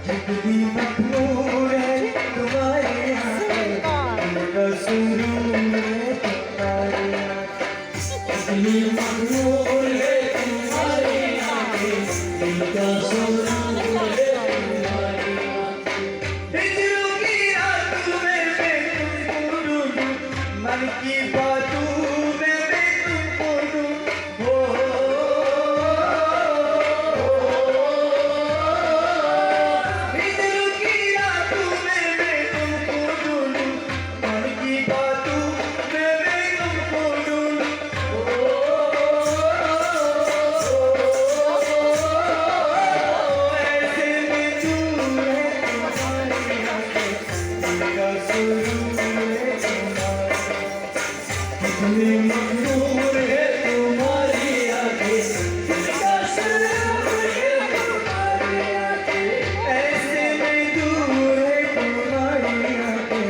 जितनी मखमूर है तुम्हारी आंखें, उनका सुरूर है तुम्हारी आंखें। जितनी मखमूर है तुम्हारी आंखें, उनका सुरूर है तुम्हारी आंखें। हिजरों की रातों में मैं तुमको ढूंढूं, मन की बातों में मैं तुमको ढूंढूं। हिजरों की रातों में मैं तुमको ढूंढूं, मन की बातों में मैं तुमको ढूंढूं। ऐसे में दूर है तुम्हारी आंखें, उनका सुरूर है तुम्हारी आंखें। कितनी मखमूर है तुम्हारी आंखें, उनका सुरूर है तुम्हारी आंखें। ऐसे में दूर है तुम्हारी आंखें,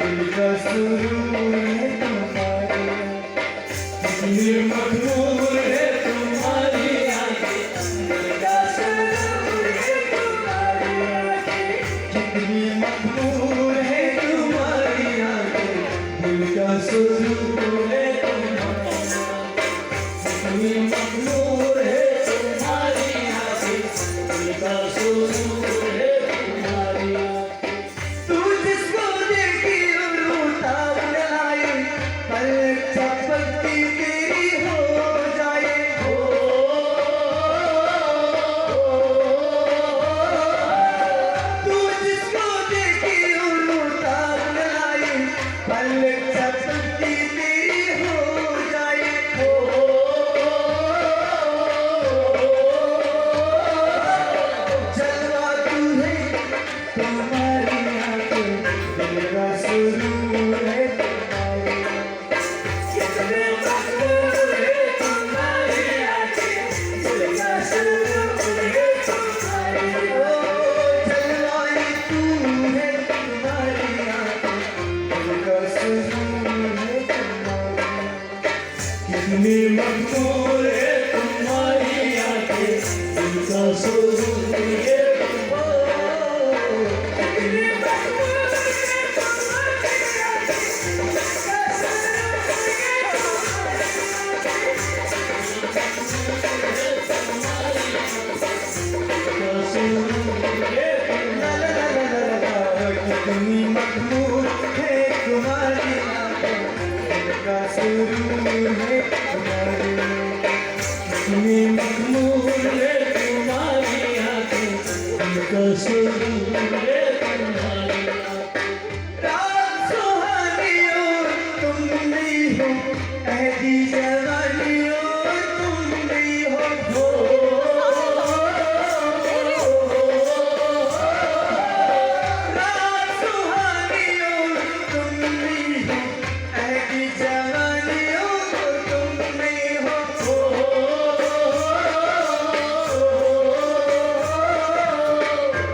उनका सुरूर है तुम्हारी आंखें। कितनी मखमूर है तुम्हारी आंखें, उनका सुरूर है तुम्हारी आंखें। कितनी मखमूर है तुम्हारी आंखें, उनका सुरूर है तुम्हारी आंखें। कितनी मखमूर है तुम्हारी आंखें, उनका सुरूर है तुम्हारी आंखें। तू जिसको देखी रोता बुलाए, पलक झपकती तेरी हो जाए। तू जिसको देखी रोता बुलाए, पलक झपकती तेरी हो जाए। जलवा तू है तुम्हारी आंखें, दिल का सुरूर है तुम्हारी आंखें। कितने मखमूर है तुम्हारी आंखें, दिल का सुरूर है तुम्हारी आंखें। जलवाई तू है तुम्हारी आंखें, दिल का सुरूर है तुम्हारी आंखें। कितनी मखमूर है तुम्हारी आंखें, दिल का सुरूर है कितनी मखमूर है तुम्हारी आंखें, उनका सुरूर है तुम्हारी आंखें। कितनी मखमूर है तुम्हारी आंखें, उनका सुरूर है तुम्हारी आंखें। रात सुहानी और तुम नहीं हो, ऐसी जवानी और तुम नहीं हो। रात सुहानी और तुम नहीं हो, ऐसी जवानी और तुम नहीं हो।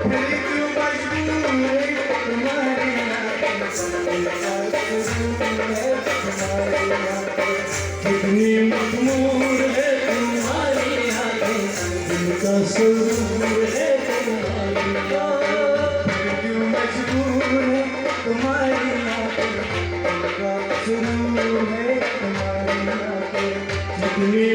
फिर क्यों मजबूर है तुम्हारी आंखें, उनका सुरूर है तुम्हारी आंखें। कितनी मखमूर है तुम्हारी आंखें, उनका सुरूर है तुम्हारी आंखें। फिर क्यों मजबूर है तुम्हारी आंखें, उनका सुरूर है तुम्हारी आंखें। कितनी